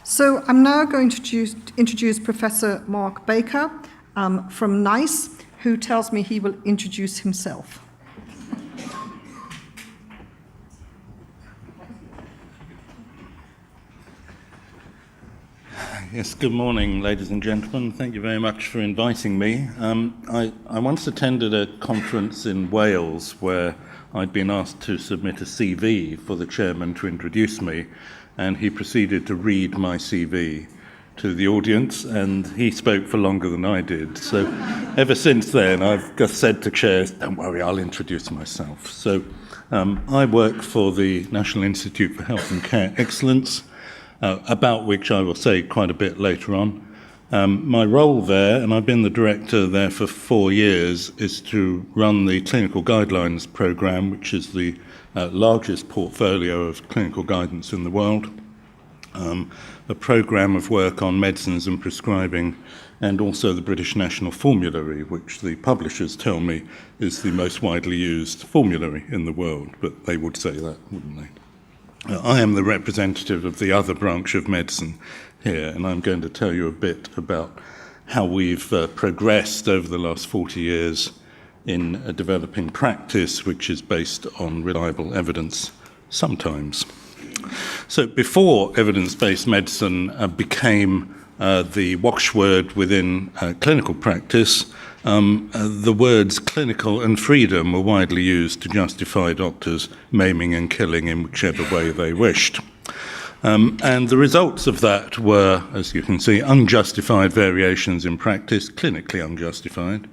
So I'm now going to introduce Professor Mark Baker from NICE, who tells me he will introduce himself. Yes, good morning, ladies and gentlemen. Thank you very much for inviting me. I once attended a conference in Wales where I'd been asked to submit a CV for the chairman to introduce me, and he proceeded to read my CV to the audience, and he spoke for longer than I did. So ever since then, I've just said to chairs, don't worry, I'll introduce myself. So I work for the National Institute for Health and Care Excellence, about which I will say quite a bit later on. My role there, and I've been the director there for 4 years, is to run the clinical guidelines program, which is the largest portfolio of clinical guidance in the world, a program of work on medicines and prescribing, and also the British National Formulary, which the publishers tell me is the most widely used formulary in the world, but they would say that, wouldn't they? I am the representative of the other branch of medicine here, and I'm going to tell you a bit about how we've progressed over the last 40 years in a developing practice which is based on reliable evidence sometimes. So before evidence-based medicine became the watchword within clinical practice, the words clinical and freedom were widely used to justify doctors maiming and killing in whichever way they wished. And the results of that were, as you can see, unjustified variations in practice, clinically unjustified.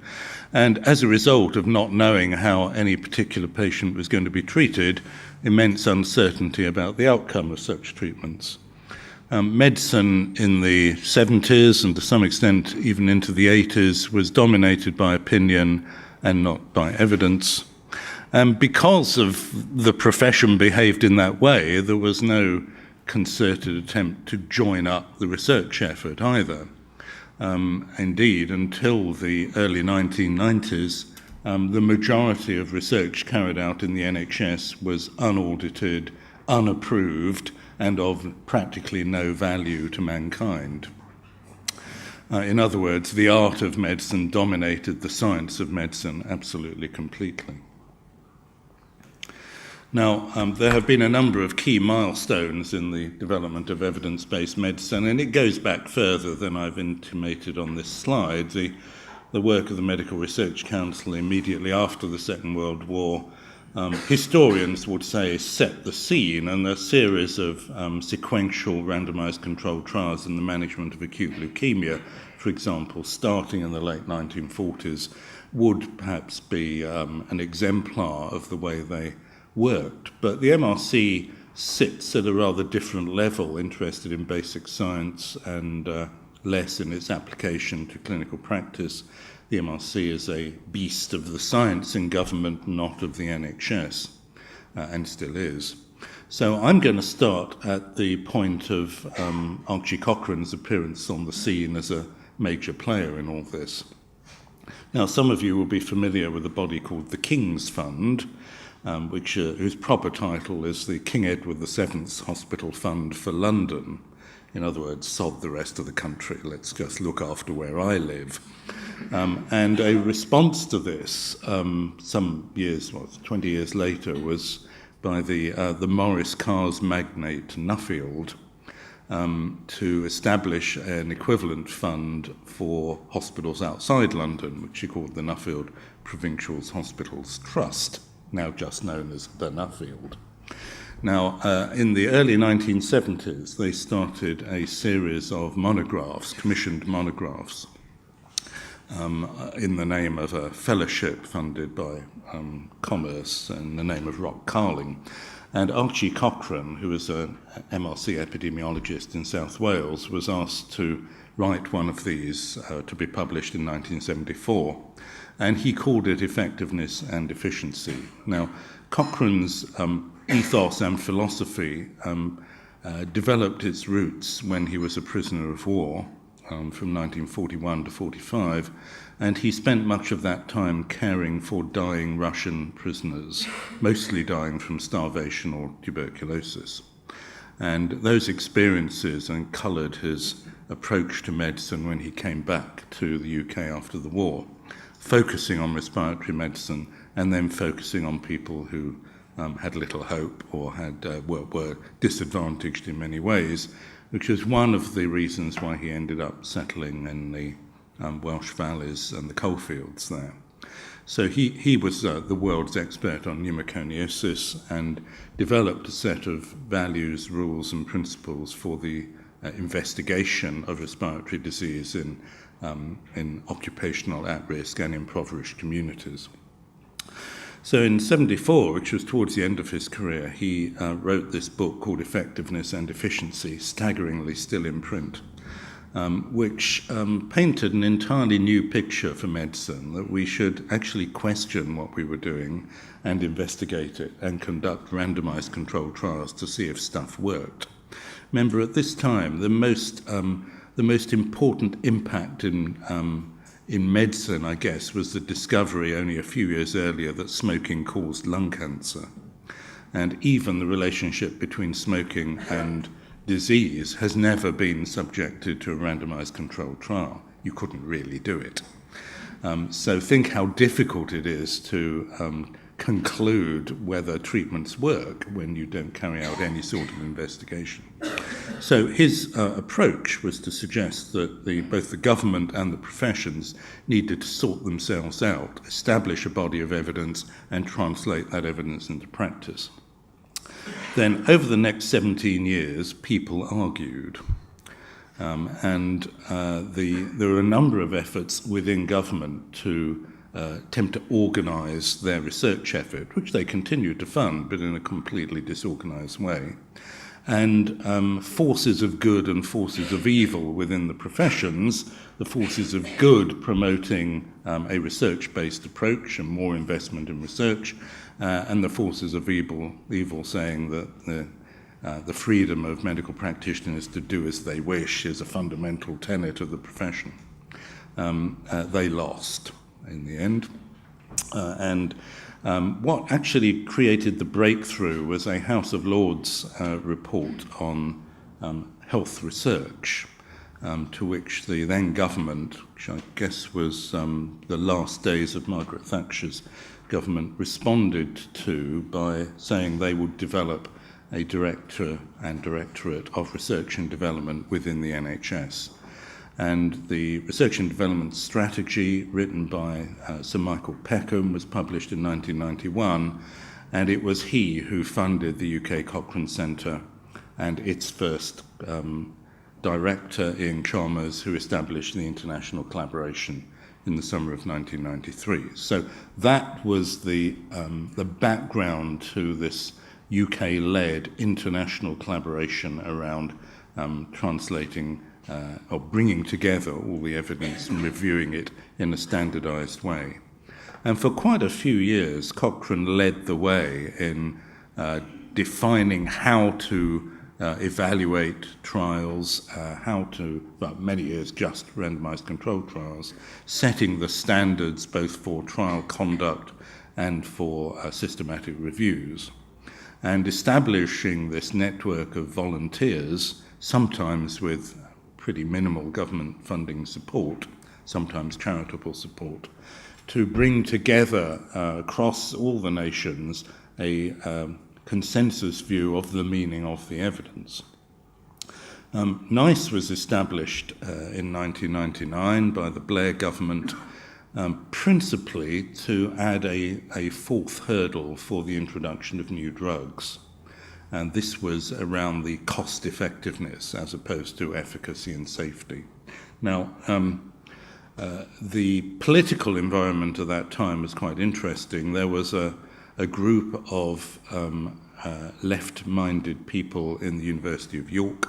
And as a result of not knowing how any particular patient was going to be treated, immense uncertainty about the outcome of such treatments. Medicine in the 70s and to some extent even into the 80s was dominated by opinion and not by evidence. And because of the profession behaved in that way, there was no concerted attempt to join up the research effort either. Indeed, until the early 1990s, the majority of research carried out in the NHS was unaudited, unapproved, and of practically no value to mankind. In other words, the art of medicine dominated the science of medicine absolutely completely. Now, there have been a number of key milestones in the development of evidence-based medicine, and it goes back further than I've intimated on this slide. The work of the Medical Research Council immediately after the Second World War, historians would say, set the scene, and a series of sequential randomized controlled trials in the management of acute leukemia, for example, starting in the late 1940s, would perhaps be an exemplar of the way they worked. But the MRC sits at a rather different level, interested in basic science and less in its application to clinical practice. The MRC is a beast of the science in government, not of the NHS, and still is. So I'm going to start at the point of Archie Cochrane's appearance on the scene as a major player in all this. Now, some of you will be familiar with a body called the King's Fund, whose proper title is the King Edward VII Hospital Fund for London. In other words, sod the rest of the country, let's just look after where I live. And a response to this, some years, 20 years later, was by the Morris Cars magnate Nuffield to establish an equivalent fund for hospitals outside London, which he called the Nuffield Provincial Hospitals Trust, now just known as the Nuffield. Now, in the early 1970s, they started a series of monographs, commissioned monographs, in the name of a fellowship funded by Commerce in the name of Rock Carling. And Archie Cochrane, who was an MRC epidemiologist in South Wales, was asked to write one of these to be published in 1974. And he called it Effectiveness and Efficiency. Now, Cochrane's ethos and philosophy developed its roots when he was a prisoner of war from 1941 to 45, and he spent much of that time caring for dying Russian prisoners, mostly dying from starvation or tuberculosis. And those experiences coloured his approach to medicine when he came back to the UK after the war, focusing on respiratory medicine and then focusing on people who had little hope or were disadvantaged in many ways, which is one of the reasons why he ended up settling in the Welsh valleys and the coalfields there. So he was the world's expert on pneumoconiosis and developed a set of values, rules and principles for the investigation of respiratory disease in occupational at-risk and impoverished communities. So in 1974, which was towards the end of his career, he wrote this book called Effectiveness and Efficiency, staggeringly still in print, which painted an entirely new picture for medicine, that we should actually question what we were doing and investigate it and conduct randomized controlled trials to see if stuff worked. Remember, at this time, the most important impact in medicine, I guess, was the discovery only a few years earlier that smoking caused lung cancer. And even the relationship between smoking and disease has never been subjected to a randomized controlled trial. You couldn't really do it. So think how difficult it is to conclude whether treatments work when you don't carry out any sort of investigation. So his approach was to suggest that both the government and the professions needed to sort themselves out, establish a body of evidence, and translate that evidence into practice. Then, over the next 17 years, people argued. There were a number of efforts within government to attempt to organise their research effort, which they continued to fund, but in a completely disorganised way. And forces of good and forces of evil within the professions, the forces of good promoting a research-based approach and more investment in research, and the forces of evil saying that the freedom of medical practitioners to do as they wish is a fundamental tenet of the profession. They lost in the end. What actually created the breakthrough was a House of Lords report on health research, to which the then government, which I guess was the last days of Margaret Thatcher's government, responded to by saying they would develop a director and directorate of research and development within the NHS. And the research and development strategy, written by Sir Michael Peckham, was published in 1991, and it was he who funded the UK Cochrane Centre and its first director, Ian Chalmers, who established the international collaboration in the summer of 1993. So that was the background to this UK-led international collaboration around translating or bringing together all the evidence and reviewing it in a standardized way. And for quite a few years, Cochrane led the way in defining how to evaluate trials, many years just randomized controlled trials, setting the standards both for trial conduct and for systematic reviews, and establishing this network of volunteers, sometimes with pretty minimal government funding support, sometimes charitable support, to bring together across all the nations a consensus view of the meaning of the evidence. NICE was established in 1999 by the Blair government, principally to add a fourth hurdle for the introduction of new drugs. And this was around the cost effectiveness as opposed to efficacy and safety. Now, the political environment at that time was quite interesting. There was a group of left-minded people in the University of York,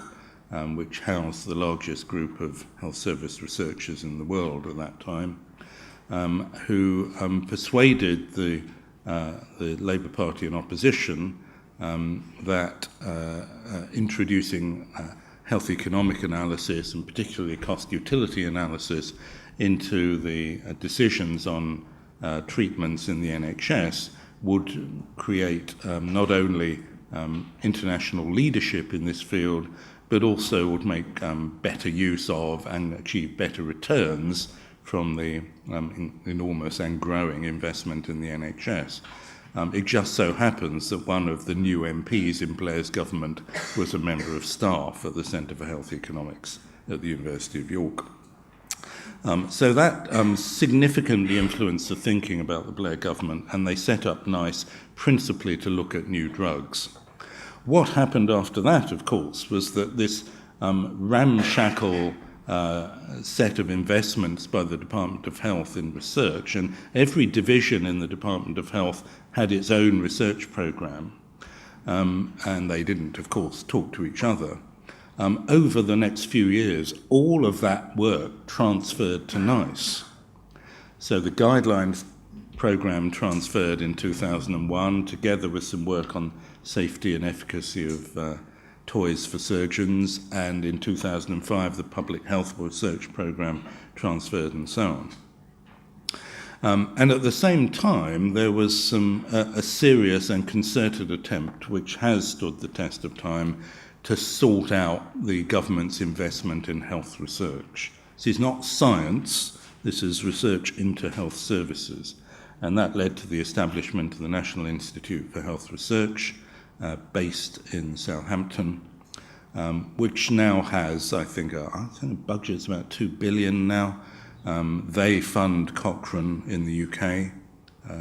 which housed the largest group of health service researchers in the world at that time, who persuaded the Labour Party in opposition that introducing health economic analysis, and particularly cost-utility analysis, into the decisions on treatments in the NHS would create not only international leadership in this field, but also would make better use of and achieve better returns from the enormous and growing investment in the NHS. It just so happens that one of the new MPs in Blair's government was a member of staff at the Centre for Health Economics at the University of York. So that significantly influenced the thinking about the Blair government, and they set up NICE principally to look at new drugs. What happened after that, of course, was that this ramshackle set of investments by the Department of Health in research, and every division in the Department of Health had its own research program, and they didn't, of course, talk to each other. Over the next few years, all of that work transferred to NICE. So the guidelines program transferred in 2001, together with some work on safety and efficacy of toys for surgeons, and in 2005 the public health research program transferred, and so on. And at the same time there was a serious and concerted attempt, which has stood the test of time, to sort out the government's investment in health research. This is not science, this is research into health services, and that led to the establishment of the National Institute for Health Research, based in Southampton, which now has, I think the budget's about 2 billion now. They fund Cochrane in the UK,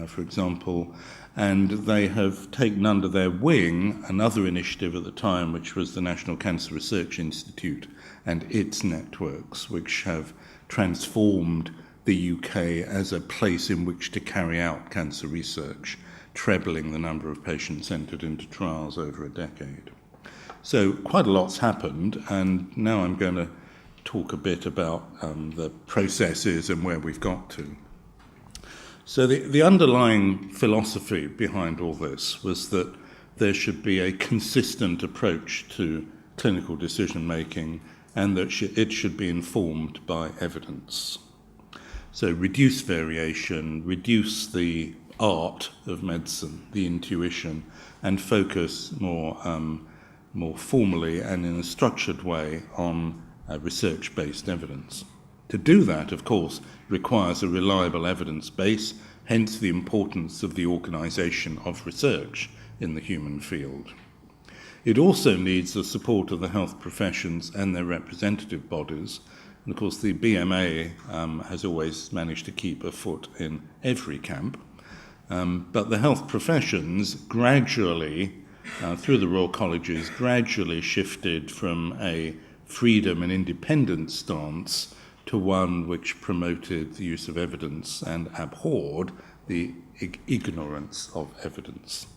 for example, and they have taken under their wing another initiative at the time, which was the National Cancer Research Institute and its networks, which have transformed the UK as a place in which to carry out cancer research, trebling the number of patients entered into trials over a decade. So quite a lot's happened, and now I'm going to talk a bit about the processes and where we've got to. So the underlying philosophy behind all this was that there should be a consistent approach to clinical decision making, and that it should be informed by evidence. So reduce variation, reduce the art of medicine, the intuition, and focus more formally and in a structured way on research-based evidence. To do that, of course, requires a reliable evidence base, hence the importance of the organisation of research in the human field. It also needs the support of the health professions and their representative bodies. And of course, the BMA has always managed to keep a foot in every camp. But the health professions gradually, through the Royal Colleges, gradually shifted from a freedom and independence stance to one which promoted the use of evidence and abhorred the ignorance of evidence.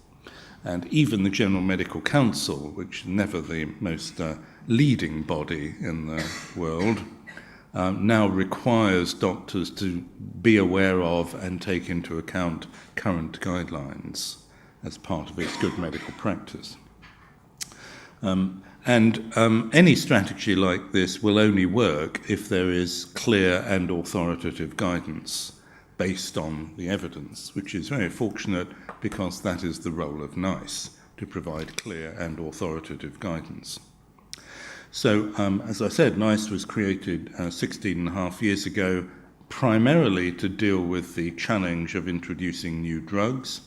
And even the General Medical Council, which is never the most leading body in the world, now requires doctors to be aware of and take into account current guidelines as part of its good medical practice. Any strategy like this will only work if there is clear and authoritative guidance based on the evidence, which is very fortunate because that is the role of NICE, to provide clear and authoritative guidance. So, as I said, NICE was created 16 and a half years ago, primarily to deal with the challenge of introducing new drugs.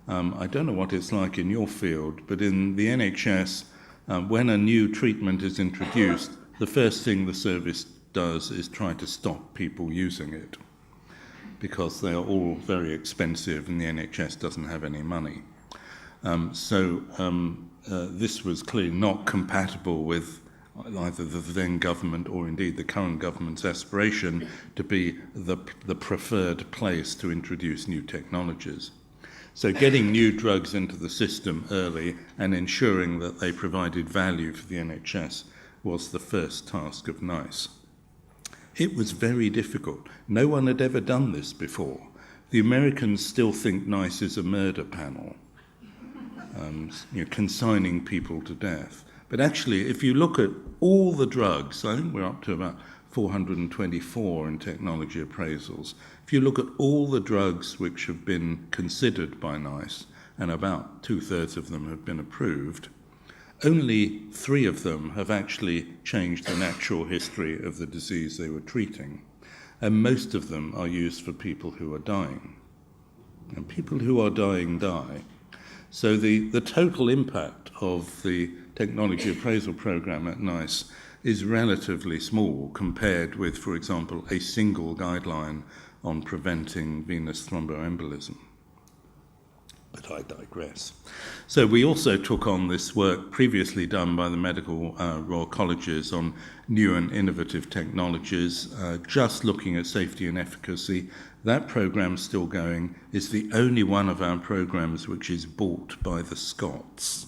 I don't know what it's like in your field, but in the NHS, when a new treatment is introduced, the first thing the service does is try to stop people using it, because they are all very expensive and the NHS doesn't have any money. This was clearly not compatible with either the then government or indeed the current government's aspiration to be the preferred place to introduce new technologies. So getting new drugs into the system early and ensuring that they provided value for the NHS was the first task of NICE. It was very difficult. No one had ever done this before. The Americans still think NICE is a murder panel, consigning people to death. But actually, if you look at all the drugs, I think we're up to about 424 in technology appraisals. If you look at all the drugs which have been considered by NICE and about 2/3 of them have been approved. Only 3 of them have actually changed the natural history of the disease they were treating, and most of them are used for people who are dying. And people who are dying die. So the total impact of the technology appraisal program at NICE is relatively small compared with, for example, a single guideline on preventing venous thromboembolism. But I digress. So we also took on this work previously done by the Medical Royal Colleges on new and innovative technologies, just looking at safety and efficacy. That program's still going. It's the only one of our programs which is bought by the Scots,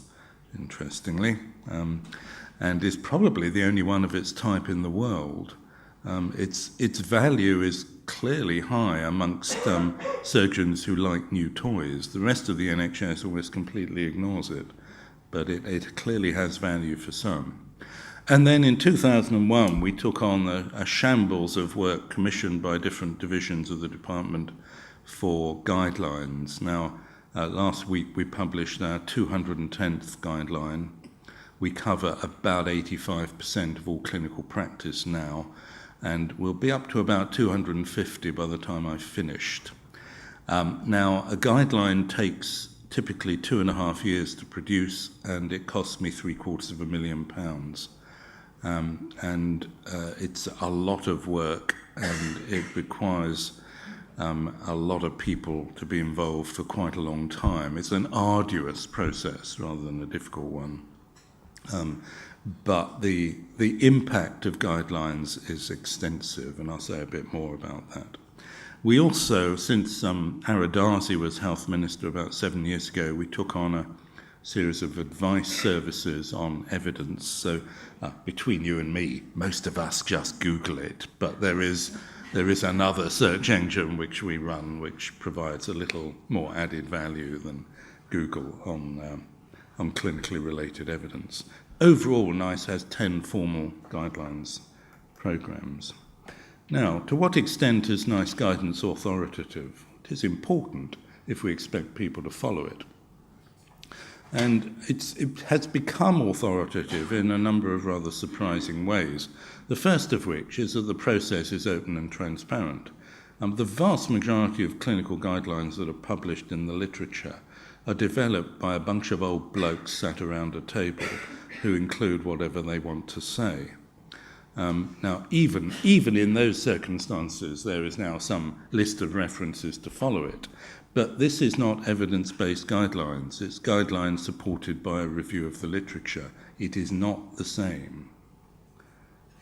interestingly, and is probably the only one of its type in the world. Its value is clearly high amongst surgeons who like new toys. The rest of the NHS almost completely ignores it, but it clearly has value for some. And then in 2001, we took on a shambles of work commissioned by different divisions of the department for guidelines. Now, last week we published our 210th guideline. We cover about 85% of all clinical practice now, and we'll be up to about 250 by the time I've finished. Now, a guideline takes typically 2.5 years to produce, and it costs me £750,000. It's a lot of work, and it requires a lot of people to be involved for quite a long time. It's an arduous process rather than a difficult one. But the impact of guidelines is extensive, and I'll say a bit more about that. We also, since Aradasi was health minister about 7 years ago, we took on a series of advice services on evidence. So between you and me, most of us just Google it, but there is another search engine which we run, which provides a little more added value than Google on clinically related evidence. Overall, NICE has 10 formal guidelines programs. Now, to what extent is NICE guidance authoritative? It is important if we expect people to follow it. And it has become authoritative in a number of rather surprising ways, the first of which is that the process is open and transparent. The vast majority of clinical guidelines that are published in the literature are developed by a bunch of old blokes sat around a table who include whatever they want to say. Now, even in those circumstances, there is now some list of references to follow it. But this is not evidence-based guidelines. It's guidelines supported by a review of the literature. It is not the same.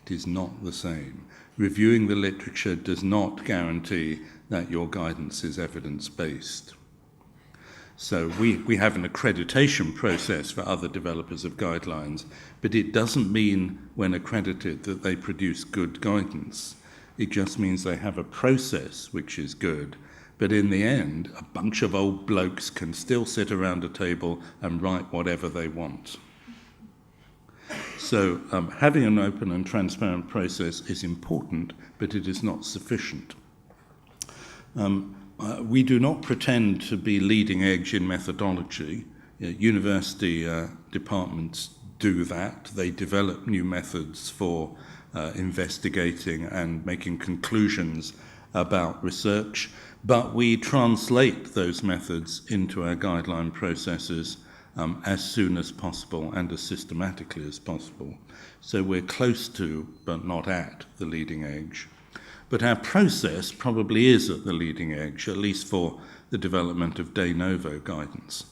It is not the same. Reviewing the literature does not guarantee that your guidance is evidence-based. So we have an accreditation process for other developers of guidelines, but it doesn't mean when accredited that they produce good guidance. It just means they have a process which is good. But in the end, a bunch of old blokes can still sit around a table and write whatever they want. So having an open and transparent process is important, but it is not sufficient. We do not pretend to be leading edge in methodology. University departments do that. They develop new methods for investigating and making conclusions about research, but we translate those methods into our guideline processes as soon as possible and as systematically as possible. So we're close to, but not at, the leading edge. But our process probably is at the leading edge, at least for the development of de novo guidance.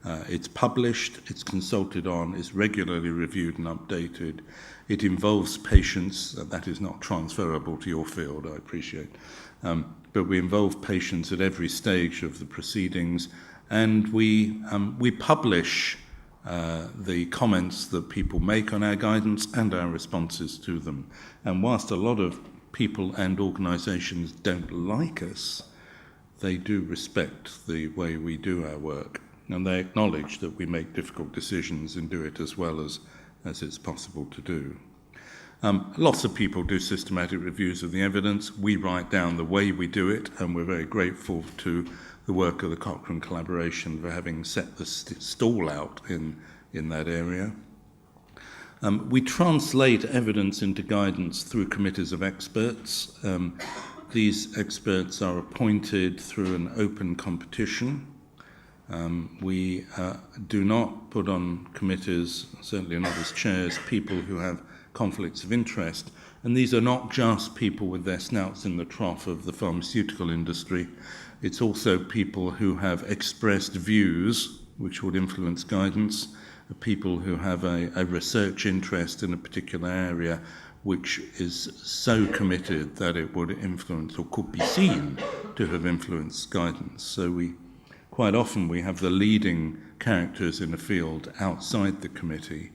It's published, it's consulted on, it's regularly reviewed and updated. It involves patients. That is not transferable to your field, I appreciate. But we involve patients at every stage of the proceedings, and we publish the comments that people make on our guidance and our responses to them. And whilst a lot of people and organisations don't like us, they do respect the way we do our work, and they acknowledge that we make difficult decisions and do it as well as it's possible to do. Lots of people do systematic reviews of the evidence. We write down the way we do it, and we're very grateful to the work of the Cochrane collaboration for having set the stall out in that area. We translate evidence into guidance through committees of experts. These experts are appointed through an open competition. We do not put on committees, certainly not as chairs, people who have conflicts of interest. And these are not just people with their snouts in the trough of the pharmaceutical industry. It's also people who have expressed views which would influence guidance, people who have a research interest in a particular area which is so committed that it would influence or could be seen to have influenced guidance. So quite often we have the leading characters in a field outside the committee.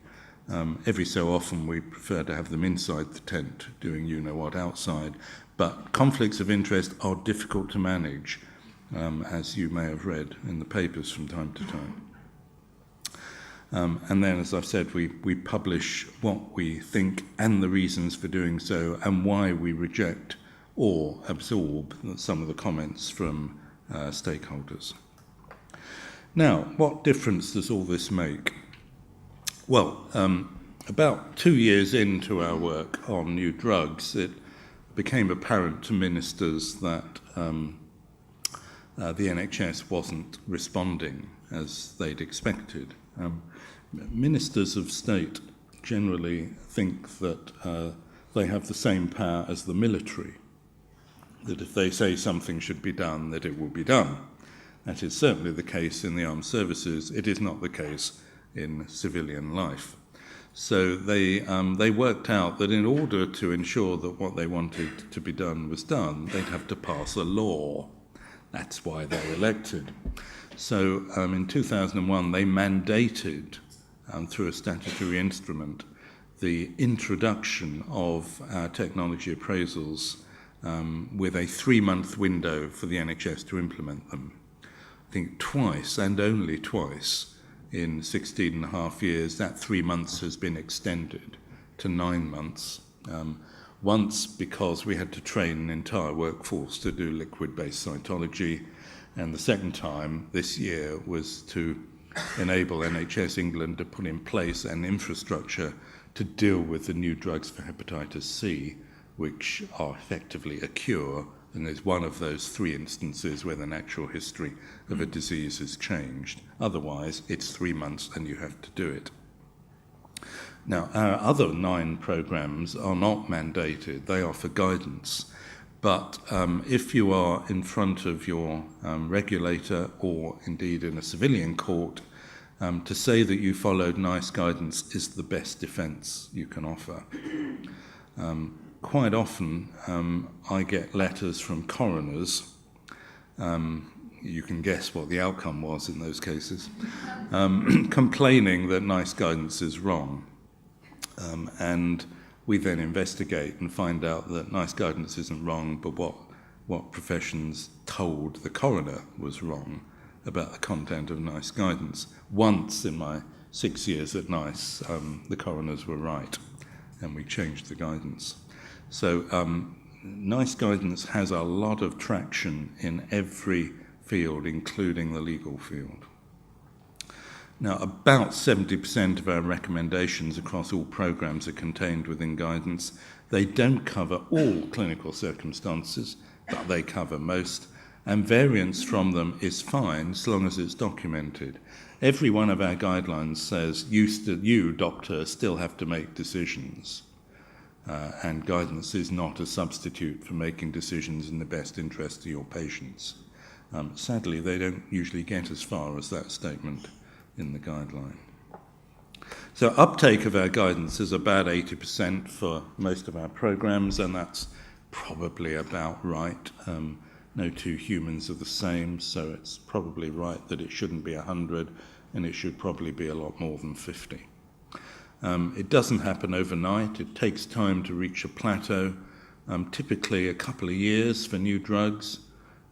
Every so often we prefer to have them inside the tent doing you-know-what outside. But conflicts of interest are difficult to manage, as you may have read in the papers from time to time. And then, as I've said, we publish what we think and the reasons for doing so and why we reject or absorb some of the comments from stakeholders. Now, what difference does all this make? Well, about 2 years into our work on new drugs, it became apparent to ministers that the NHS wasn't responding as they'd expected. Ministers of state generally think that they have the same power as the military, that if they say something should be done, that it will be done. That is certainly the case in the armed services. It is not the case in civilian life. So they worked out that in order to ensure that what they wanted to be done was done, they'd have to pass a law. That's why they're elected. So in 2001, they mandated, through a statutory instrument, the introduction of our technology appraisals with a 3-month window for the NHS to implement them. I think twice, and only twice, in 16 and a half years, that 3 months has been extended to 9 months. Once because we had to train an entire workforce to do liquid-based cytology, and the second time this year was to enable NHS England to put in place an infrastructure to deal with the new drugs for hepatitis C, which are effectively a cure, and is one of those 3 instances where the natural history of a disease has changed. Otherwise, it's 3 months and you have to do it. Now, our other 9 programs are not mandated. They are for guidance. But if you are in front of your regulator or indeed in a civilian court, to say that you followed NICE guidance is the best defence you can offer. Quite often I get letters from coroners. You can guess what the outcome was in those cases, complaining that NICE guidance is wrong. And we then investigate and find out that NICE guidance isn't wrong, but what professions told the coroner was wrong about the content of NICE guidance. Once in my 6 years at NICE, the coroners were right, and we changed the guidance. So NICE guidance has a lot of traction in every field, including the legal field. Now, about 70% of our recommendations across all programs are contained within guidance. They don't cover all clinical circumstances, but they cover most, and variance from them is fine as long as it's documented. Every one of our guidelines says you, doctor, still have to make decisions, and guidance is not a substitute for making decisions in the best interest of your patients. Sadly, they don't usually get as far as that statement in the guideline. So uptake of our guidance is about 80% for most of our programs, and that's probably about right. No 2 humans are the same, so it's probably right that it shouldn't be 100, and it should probably be a lot more than 50. It doesn't happen overnight. It takes time to reach a plateau, typically a couple of years for new drugs,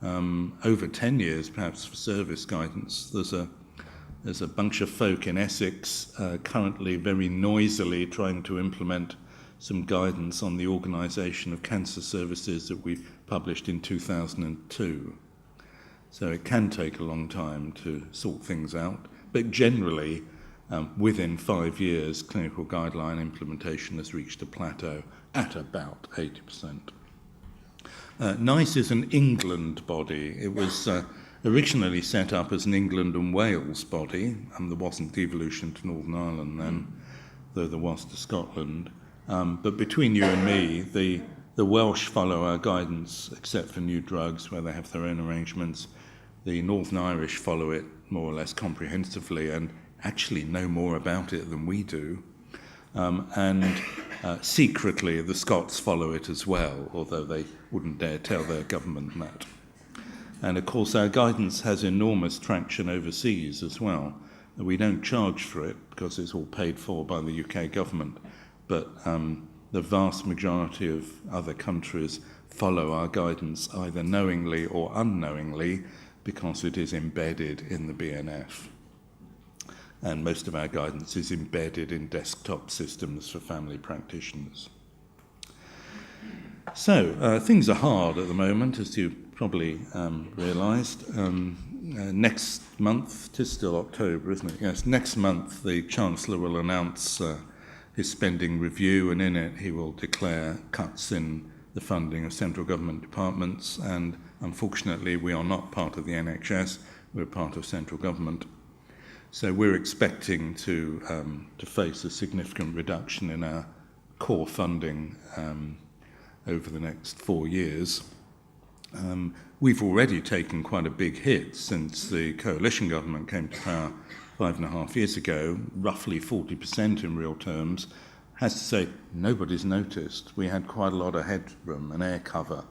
over 10 years perhaps for service guidance. There's a bunch of folk in Essex currently very noisily trying to implement some guidance on the organisation of cancer services that we published in 2002. So it can take a long time to sort things out, but generally, within 5 years, clinical guideline implementation has reached a plateau at about 80%. NICE is an England body. It was originally set up as an England and Wales body, and there wasn't devolution to Northern Ireland then, though there was to Scotland. But between you and me, the Welsh follow our guidance, except for new drugs, where they have their own arrangements. The Northern Irish follow it more or less comprehensively and actually know more about it than we do. Secretly, the Scots follow it as well, although they wouldn't dare tell their government that. And of course, our guidance has enormous traction overseas as well. We don't charge for it because it's all paid for by the UK government, but the vast majority of other countries follow our guidance either knowingly or unknowingly because it is embedded in the BNF. And most of our guidance is embedded in desktop systems for family practitioners. So, things are hard at the moment, as you probably realised. Next month, 'tis still October, isn't it? Yes, next month the Chancellor will announce his spending review, and in it he will declare cuts in the funding of central government departments, and unfortunately we are not part of the NHS, we're part of central government. So we're expecting to face a significant reduction in our core funding over the next 4 years. We've already taken quite a big hit since the coalition government came to power 5.5 years ago, roughly 40% in real terms. Has to say, nobody's noticed. We had quite a lot of headroom and air cover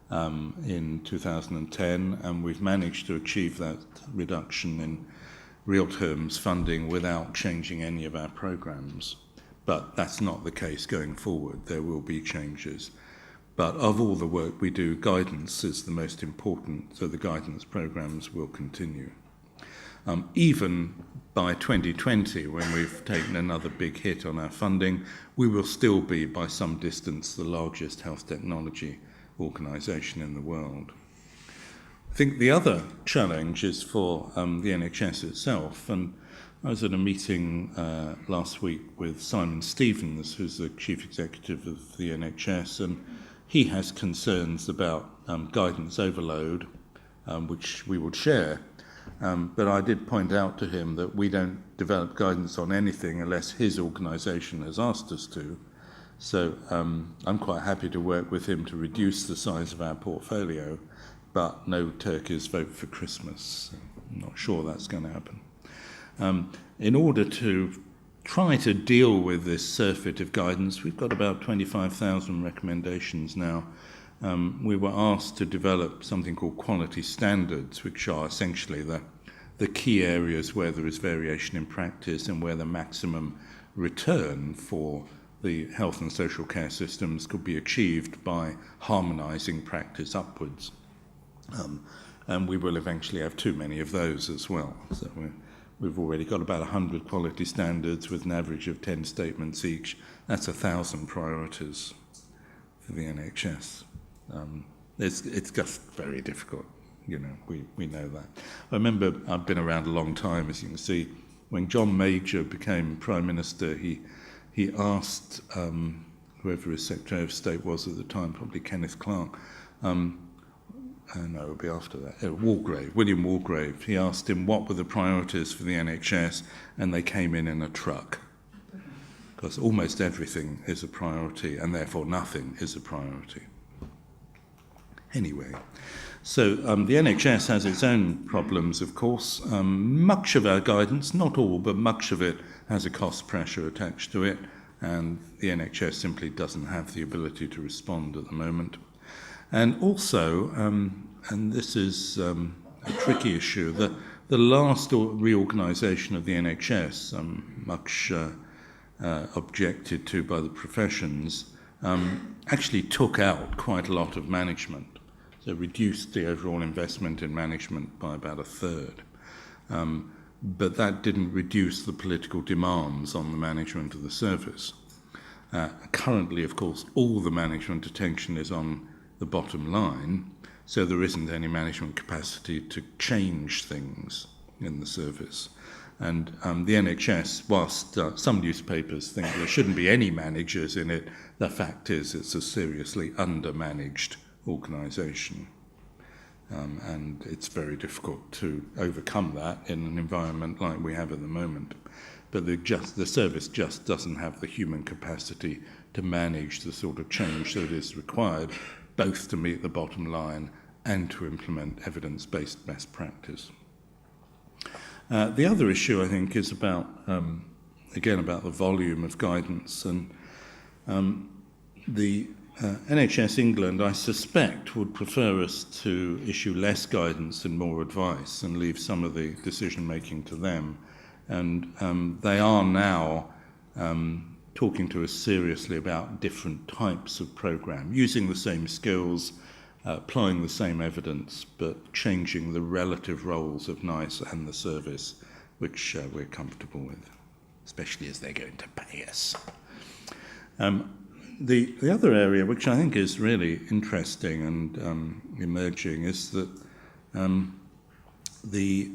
in 2010, and we've managed to achieve that reduction in real terms funding without changing any of our programs. But that's not the case going forward. There will be changes. But of all the work we do, guidance is the most important, so the guidance programs will continue. Even by 2020, when we've taken another big hit on our funding, we will still be, by some distance, the largest health technology organisation in the world. I think the other challenge is for the NHS itself, and I was at a meeting last week with Simon Stevens, who's the Chief Executive of the NHS, and he has concerns about guidance overload, which we would share. But I did point out to him that we don't develop guidance on anything unless his organisation has asked us to. So I'm quite happy to work with him to reduce the size of our portfolio, but no turkeys vote for Christmas. I'm not sure that's going to happen. In order to try to deal with this surfeit of guidance, we've got about 25,000 recommendations now. We were asked to develop something called quality standards, which are essentially the key areas where there is variation in practice and where the maximum return for the health and social care systems could be achieved by harmonising practice upwards. And we will eventually have too many of those as well. So we've already got about 100 quality standards with an average of 10 statements each. That's 1,000 priorities for the NHS. It's just very difficult, you know, we know that. I remember, I've been around a long time, as you can see, when John Major became Prime Minister, he asked whoever his Secretary of State was at the time, probably Kenneth Clarke, no, it would be after that, William Walgrave, he asked him what were the priorities for the NHS, and they came in a truck. Because almost everything is a priority, and therefore nothing is a priority. Anyway, so the NHS has its own problems, of course. Much of our guidance, not all, but much of it has a cost pressure attached to it, and the NHS simply doesn't have the ability to respond at the moment. And also, and this is a tricky issue, the last reorganisation of the NHS, much objected to by the professions, actually took out quite a lot of management. So reduced the overall investment in management by about 1/3. But that didn't reduce the political demands on the management of the service. Currently, of course, all the management attention is on the bottom line, so there isn't any management capacity to change things in the service. And the NHS, whilst some newspapers think there shouldn't be any managers in it, the fact is it's a seriously under-managed organisation. And it's very difficult to overcome that in an environment like we have at the moment. But the service just doesn't have the human capacity to manage the sort of change that is required, both to meet the bottom line and to implement evidence-based best practice. The other issue, I think, is about, again, about the volume of guidance. And the NHS England, I suspect, would prefer us to issue less guidance and more advice and leave some of the decision-making to them. And they are now talking to us seriously about different types of programme, using the same skills, applying the same evidence, but changing the relative roles of NICE and the service, which we're comfortable with, especially as they're going to pay us. The other area, which I think is really interesting and emerging, is that the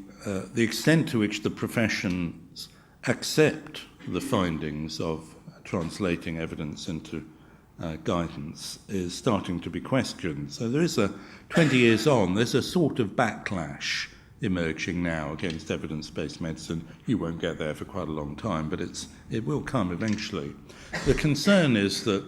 extent to which the professions accept the findings of translating evidence into guidance is starting to be questioned. So there is 20 years on, there's a sort of backlash emerging now against evidence-based medicine. You won't get there for quite a long time, but it will come eventually. The concern is that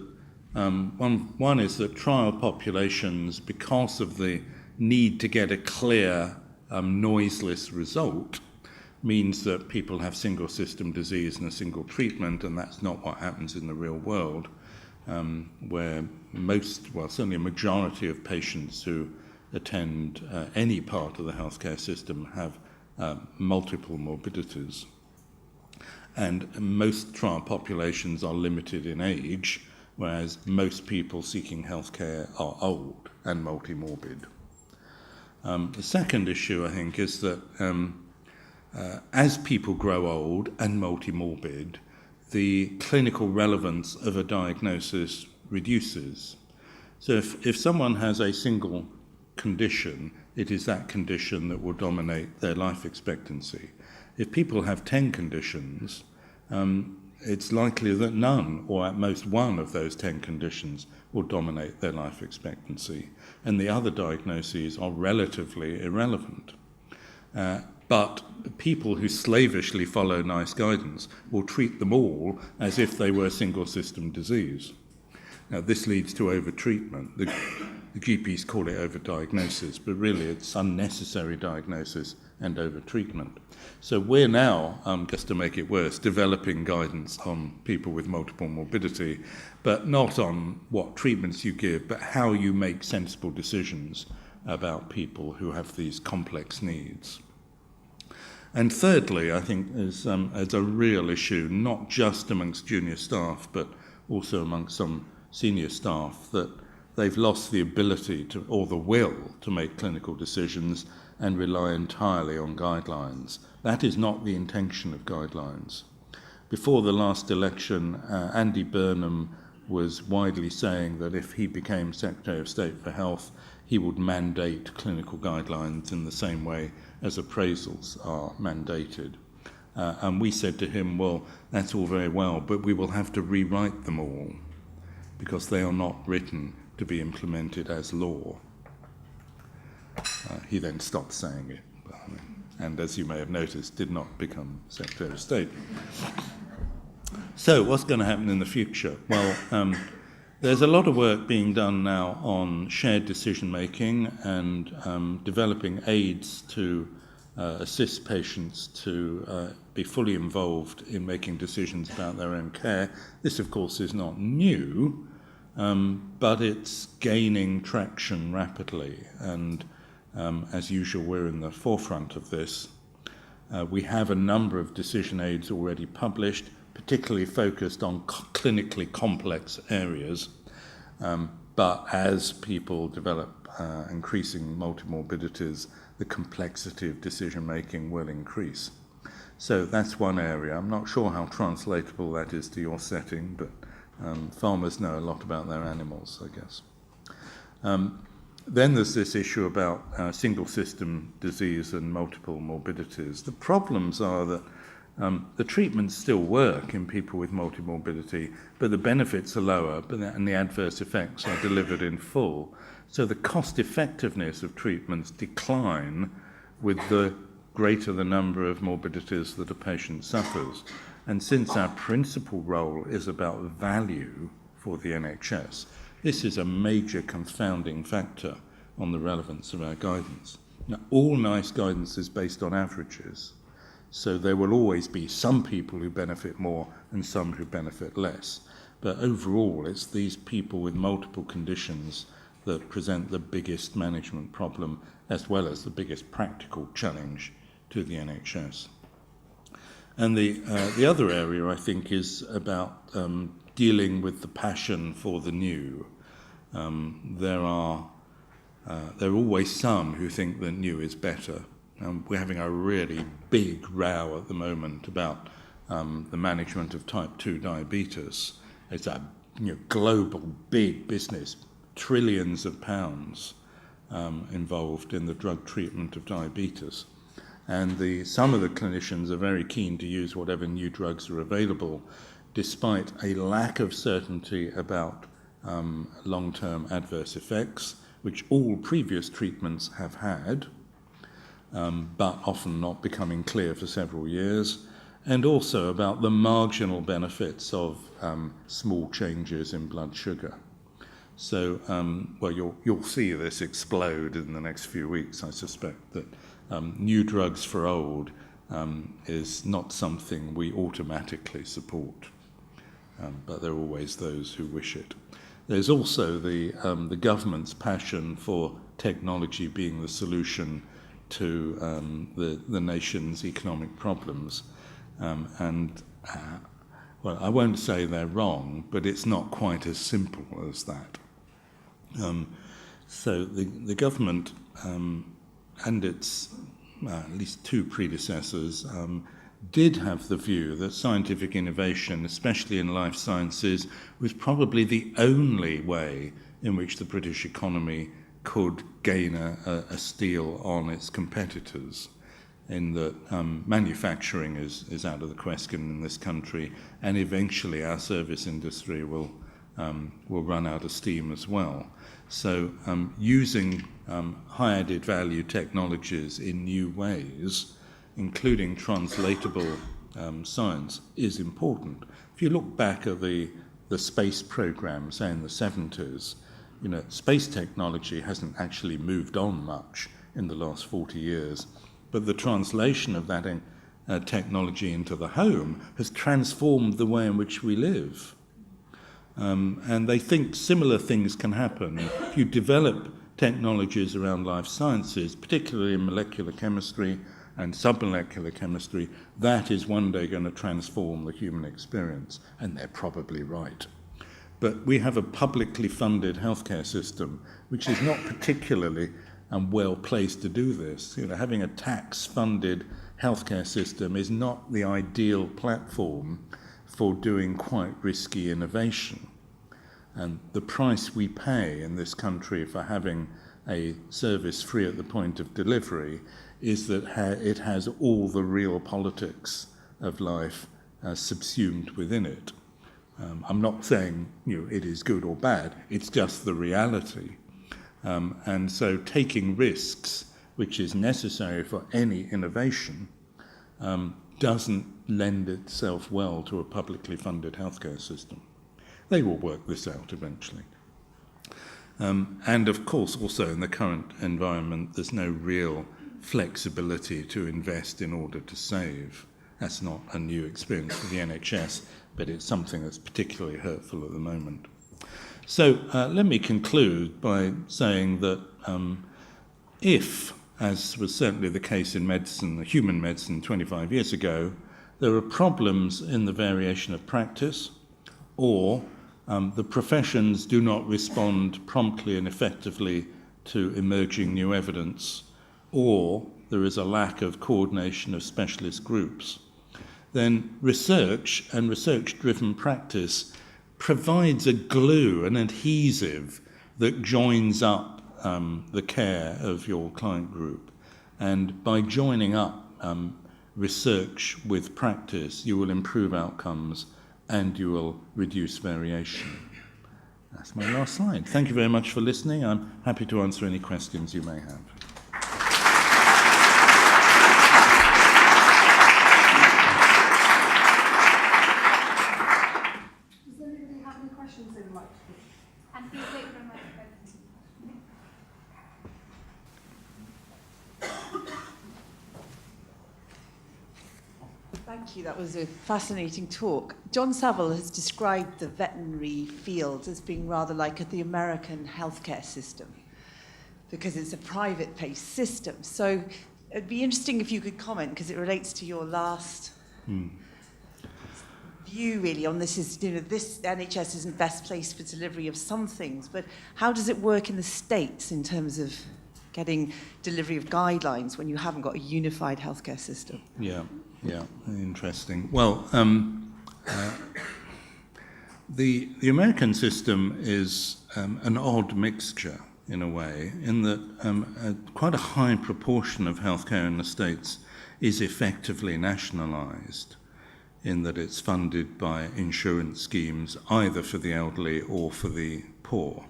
one is that trial populations, because of the need to get a clear, noiseless result, means that people have single system disease and a single treatment, and that's not what happens in the real world, where certainly a majority of patients who attend any part of the healthcare system have multiple morbidities. And most trial populations are limited in age, whereas most people seeking healthcare are old and multimorbid. The second issue, I think, is that as people grow old and multimorbid, the clinical relevance of a diagnosis reduces. So if someone has a single condition, it is that condition that will dominate their life expectancy. If people have 10 conditions, it's likely that none, or at most one of those 10 conditions, will dominate their life expectancy, and the other diagnoses are relatively irrelevant. But people who slavishly follow NICE guidance will treat them all as if they were single-system disease. Now, this leads to over-treatment. The GPs call it over-diagnosis, but really it's unnecessary diagnosis and over-treatment. So we're now, just to make it worse, developing guidance on people with multiple morbidity, but not on what treatments you give, but how you make sensible decisions about people who have these complex needs. And thirdly, I think, is a real issue, not just amongst junior staff, but also amongst some senior staff, that they've lost the ability to, or the will to make clinical decisions and rely entirely on guidelines. That is not the intention of guidelines. Before the last election, Andy Burnham was widely saying that if he became Secretary of State for Health, he would mandate clinical guidelines in the same way as appraisals are mandated. And we said to him, well, that's all very well, but we will have to rewrite them all because they are not written to be implemented as law. He then stopped saying it, and as you may have noticed, did not become Secretary of State. So what's going to happen in the future? Well, there's a lot of work being done now on shared decision-making and developing aids to assist patients to be fully involved in making decisions about their own care. This, of course, is not new, but it's gaining traction rapidly. And as usual, we're in the forefront of this. We have a number of decision aids already published, particularly focused on clinically complex areas. But as people develop increasing multimorbidities, the complexity of decision-making will increase. So that's one area. I'm not sure how translatable that is to your setting, but Farmers know a lot about their animals, I guess. Then there's this issue about single system disease and multiple morbidities. The problems are that the treatments still work in people with multimorbidity, but the benefits are lower, and the adverse effects are delivered in full. So the cost effectiveness of treatments decline with the greater the number of morbidities that a patient suffers. And since our principal role is about value for the NHS, this is a major confounding factor on the relevance of our guidance. Now, all NICE guidance is based on averages, so there will always be some people who benefit more and some who benefit less. But overall, it's these people with multiple conditions that present the biggest management problem, as well as the biggest practical challenge to the NHS. And the other area, I think, is about dealing with the passion for the new. There are always some who think that new is better. We're having a really big row at the moment about the management of type 2 diabetes. It's a global big business, trillions of pounds involved in the drug treatment of diabetes. And some of the clinicians are very keen to use whatever new drugs are available, despite a lack of certainty about long-term adverse effects, which all previous treatments have had, but often not becoming clear for several years, and also about the marginal benefits of small changes in blood sugar. So, you'll see this explode in the next few weeks, I suspect, that new drugs for old is not something we automatically support, but there are always those who wish it. There's also the government's passion for technology being the solution to the nation's economic problems. I won't say they're wrong, but it's not quite as simple as that. So the government and its at least two predecessors did have the view that scientific innovation, especially in life sciences, was probably the only way in which the British economy could gain a steal on its competitors, in that manufacturing is out of the question in this country, and eventually our service industry will run out of steam as well. So using high added value technologies in new ways, including translatable science, is important. If you look back at the space program, say in the 70s, space technology hasn't actually moved on much in the last 40 years, but the translation of that technology into the home has transformed the way in which we live. And they think similar things can happen. If you develop technologies around life sciences, particularly in molecular chemistry and submolecular chemistry, that is one day going to transform the human experience, and they're probably right. But we have a publicly funded healthcare system which is not particularly well placed to do this. Having a tax-funded healthcare system is not the ideal platform for doing quite risky innovation. And the price we pay in this country for having a service free at the point of delivery is that it has all the real politics of life subsumed within it. I'm not saying it is good or bad, it's just the reality. And so taking risks, which is necessary for any innovation, doesn't lend itself well to a publicly funded healthcare system. They will work this out eventually. And of course, also in the current environment, there's no real flexibility to invest in order to save. That's not a new experience for the NHS, but it's something that's particularly hurtful at the moment. So let me conclude by saying that if, as was certainly the case in medicine, human medicine 25 years ago, there are problems in the variation of practice, or the professions do not respond promptly and effectively to emerging new evidence, or there is a lack of coordination of specialist groups, then research and research-driven practice provides a glue, an adhesive that joins up the care of your client group. And by joining up research with practice, you will improve outcomes and you will reduce variation. That's my last slide. Thank you very much for listening. I'm happy to answer any questions you may have. Does anybody have any questions they'd like to put? And please wait for a microphone. Thank you. That was a fascinating talk. John Saville has described the veterinary field as being rather like the American healthcare system because it's a private-paced system. So it'd be interesting if you could comment, because it relates to your last view, really, on this. Is, this NHS isn't best placed for delivery of some things, but how does it work in the States in terms of getting delivery of guidelines when you haven't got a unified healthcare system? Yeah, interesting. Well, the American system is an odd mixture in a way, in that quite a high proportion of healthcare in the States is effectively nationalised, in that it's funded by insurance schemes either for the elderly or for the poor.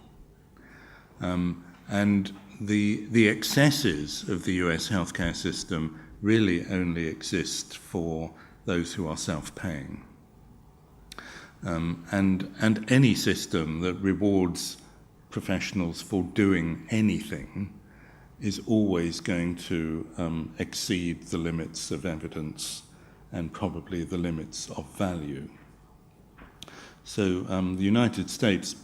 And the excesses of the US healthcare system really only exist for those who are self-paying. And any system that rewards professionals for doing anything is always going to exceed the limits of evidence and probably the limits of value. So the United States,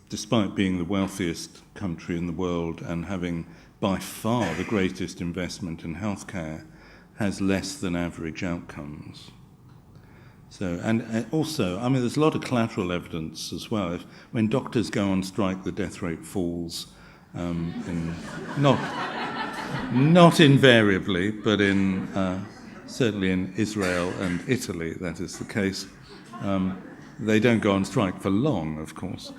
despite being the wealthiest country in the world and having by far the greatest investment in healthcare, has less than average outcomes. So, and also, I mean, there's a lot of collateral evidence as well. When doctors go on strike, the death rate falls. Not invariably, but certainly in Israel and Italy, that is the case. They don't go on strike for long, of course.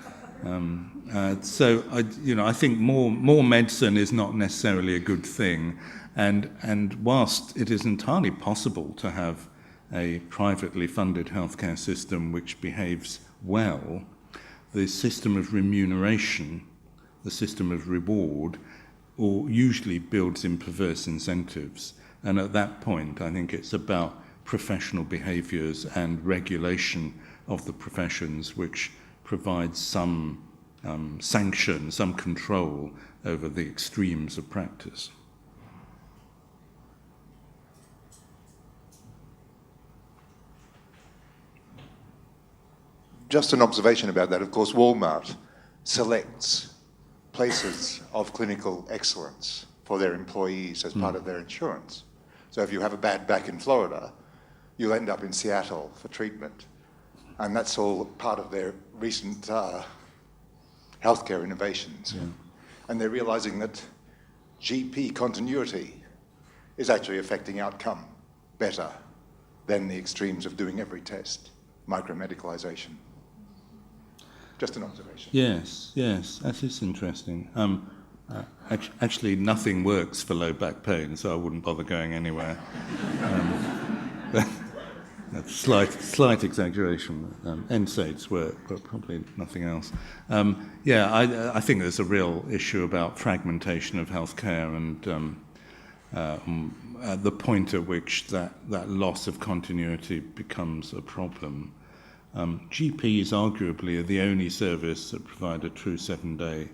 So, I think more medicine is not necessarily a good thing. And whilst it is entirely possible to have a privately funded healthcare system which behaves well, the system of remuneration, the system of reward, usually builds in perverse incentives. And at that point, I think it's about professional behaviours and regulation of the professions which provides some sanction, some control over the extremes of practice. Just an observation about that. Of course, Walmart selects places of clinical excellence for their employees as part of their insurance. So if you have a bad back in Florida, you'll end up in Seattle for treatment. And that's all part of their recent healthcare innovations. Yeah. And they're realizing that GP continuity is actually affecting outcome better than the extremes of doing every test, micromedicalization. Just an observation. Yes, that is interesting. Actually, nothing works for low back pain, so I wouldn't bother going anywhere. That's slight exaggeration. NSAIDs work, but probably nothing else. I think there's a real issue about fragmentation of healthcare and the point at which that loss of continuity becomes a problem. GPs arguably are the only service that provide a true 7-day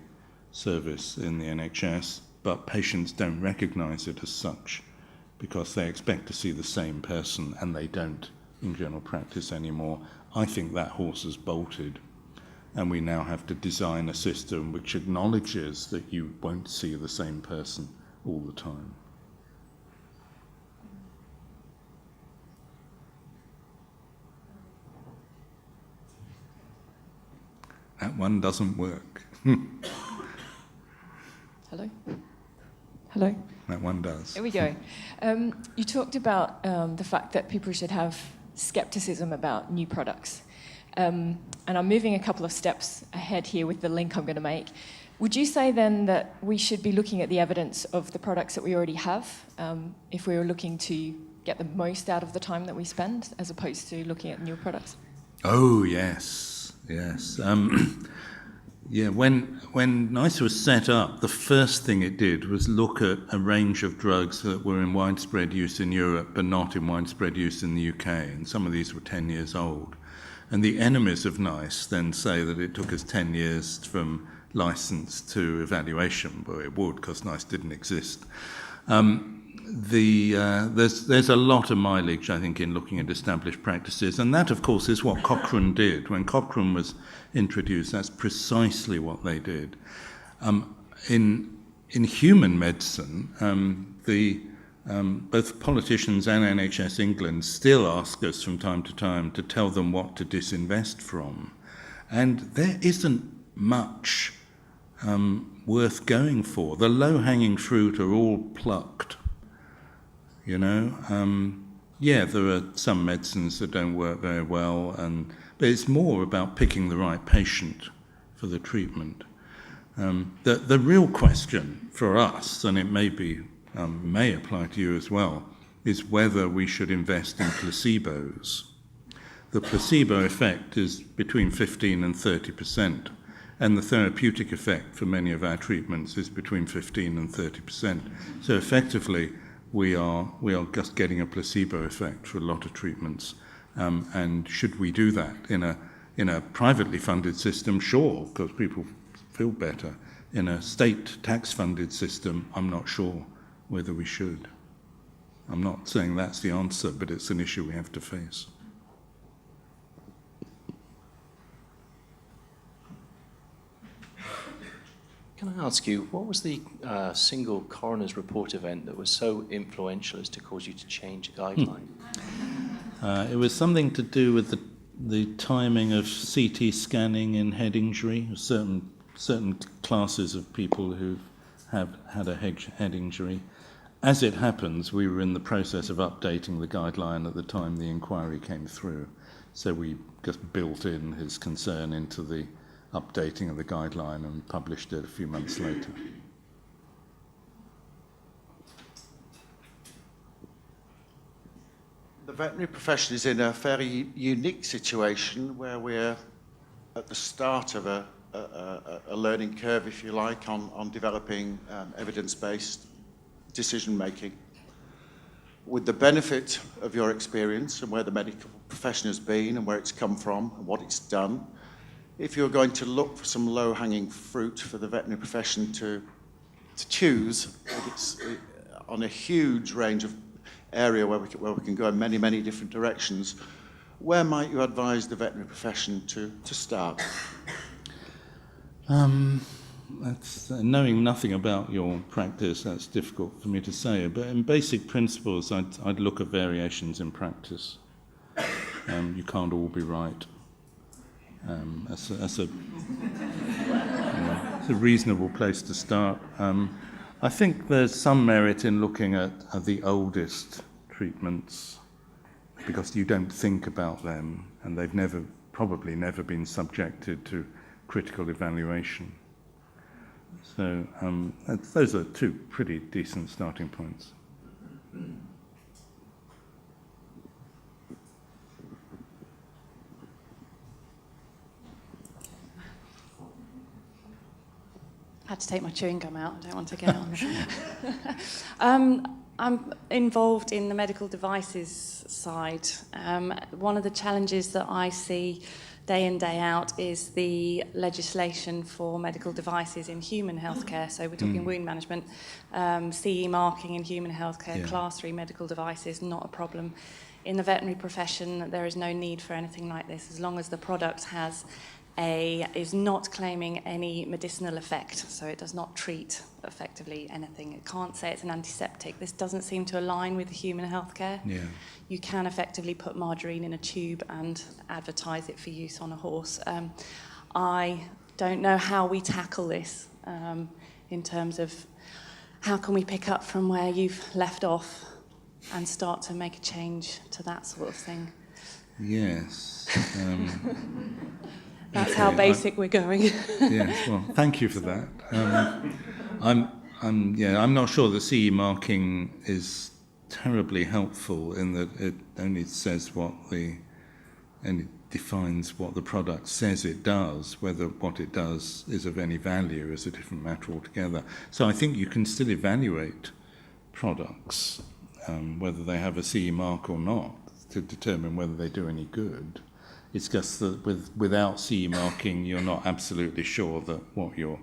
service in the NHS, but patients don't recognise it as such because they expect to see the same person and they don't in general practice anymore. I think that horse has bolted, and we now have to design a system which acknowledges that you won't see the same person all the time. That one doesn't work. Hello? Hello? That one does. Here we go. You talked about the fact that people should have skepticism about new products. And I'm moving a couple of steps ahead here with the link I'm going to make. Would you say then that we should be looking at the evidence of the products that we already have if we were looking to get the most out of the time that we spend, as opposed to looking at new products? Oh, yes, yes. Yeah, when NICE was set up, the first thing it did was look at a range of drugs that were in widespread use in Europe but not in widespread use in the UK, and some of these were 10 years old. And the enemies of NICE then say that it took us 10 years from license to evaluation. Well, it would, because NICE didn't exist. There's a lot of mileage, I think, in looking at established practices, and that, of course, is what Cochrane did. When Cochrane was introduced, that's precisely what they did. In human medicine, both politicians and NHS England still ask us from time to tell them what to disinvest from, and there isn't much worth going for. The low-hanging fruit are all plucked. You know, yeah, there are some medicines that don't work very well, but it's more about picking the right patient for the treatment. The real question for us, and it may apply to you as well, is whether we should invest in placebos. The placebo effect is between 15 and 30%, and the therapeutic effect for many of our treatments is between 15 and 30%. So effectively, we are just getting a placebo effect for a lot of treatments. And should we do that in a privately funded system? Sure, because people feel better. In a state tax-funded system, I'm not sure whether we should. I'm not saying that's the answer, but it's an issue we have to face. Can I ask you, what was the single coroner's report event that was so influential as to cause you to change a guideline? It was something to do with the timing of CT scanning in head injury. Certain classes of people who have had a head injury. As it happens, we were in the process of updating the guideline at the time the inquiry came through. So we just built in his concern into the updating of the guideline and published it a few months later. The veterinary profession is in a fairly unique situation where we're at the start of a learning curve, if you like, on developing evidence-based decision-making. With the benefit of your experience and where the medical profession has been and where it's come from and what it's done, if you're going to look for some low-hanging fruit for the veterinary profession to choose, it's on a huge range of area where we can go in many, many different directions, where might you advise the veterinary profession to start? That's knowing nothing about your practice, that's difficult for me to say. But in basic principles, I'd look at variations in practice. You can't all be right. That's a reasonable place to start. I think there's some merit in looking at the oldest treatments because you don't think about them and they've probably never been subjected to critical evaluation. So those are two pretty decent starting points. I had to take my chewing gum out. I don't want to get on. I'm involved in the medical devices side. One of the challenges that I see day in, day out is the legislation for medical devices in human healthcare. So we're talking wound management, CE marking in human healthcare, class 3 medical devices, not a problem. In the veterinary profession, there is no need for anything like this as long as the product is not claiming any medicinal effect, so it does not treat effectively anything. It can't say it's an antiseptic. This doesn't seem to align with the human healthcare. Yeah. You can effectively put margarine in a tube and advertise it for use on a horse. I don't know how we tackle this in terms of how can we pick up from where you've left off and start to make a change to that sort of thing. Yes. That's okay, how basic we're going. Yes, well, thank you for that. I'm not sure that CE marking is terribly helpful in that it only says only defines what the product says it does. Whether what it does is of any value is a different matter altogether. So I think you can still evaluate products, whether they have a CE mark or not, to determine whether they do any good. It's just that without CE marking, you're not absolutely sure that what you're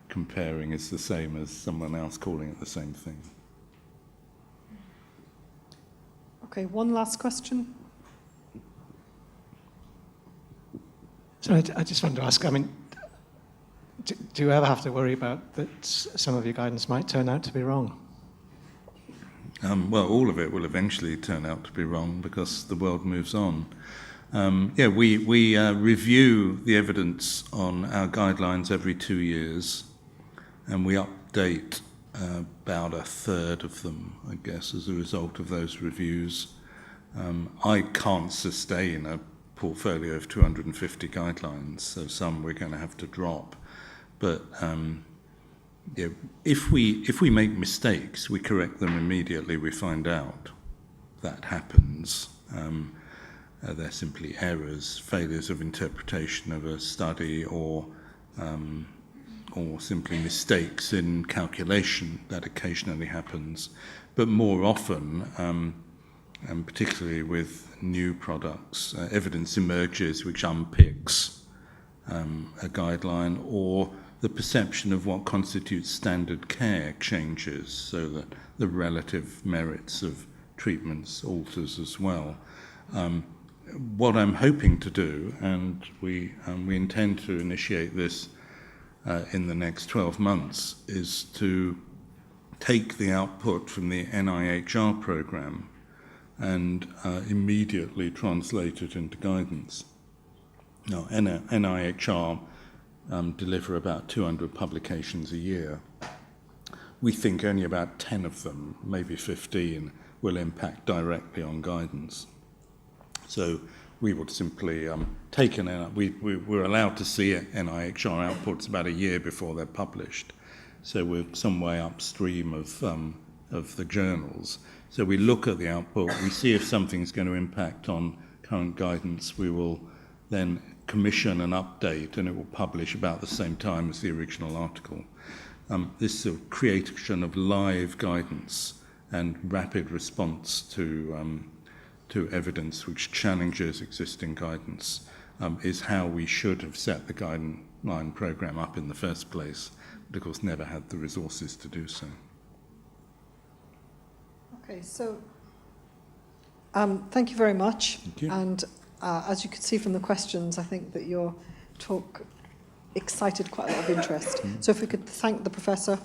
comparing is the same as someone else calling it the same thing. Okay, one last question. So I just wanted to ask, I mean, do you ever have to worry about that some of your guidance might turn out to be wrong? Well, all of it will eventually turn out to be wrong because the world moves on. We review the evidence on our guidelines every 2 years, and we update about a third of them, I guess, as a result of those reviews. I can't sustain a portfolio of 250 guidelines, so some we're going to have to drop. But if we make mistakes, we correct them immediately. We find out that happens. They're simply errors, failures of interpretation of a study, or simply mistakes in calculation. That occasionally happens. But more often, and particularly with new products, evidence emerges which unpicks a guideline, or the perception of what constitutes standard care changes, so that the relative merits of treatments alters as well. What I'm hoping to do, and we intend to initiate this in the next 12 months, is to take the output from the NIHR program and immediately translate it into guidance. Now, NIHR deliver about 200 publications a year. We think only about 10 of them, maybe 15, will impact directly on guidance. So we would simply we're allowed to see NIHR outputs about a year before they're published. So we're some way upstream of the journals. So we look at the output, we see if something's going to impact on current guidance, we will then commission an update, and it will publish about the same time as the original article. This sort of creation of live guidance and rapid response to evidence which challenges existing guidance is how we should have set the guideline program up in the first place, but of course never had the resources to do so. Okay, so thank you very much. Thank you. And as you could see from the questions, I think that your talk excited quite a lot of interest. So if we could thank the Professor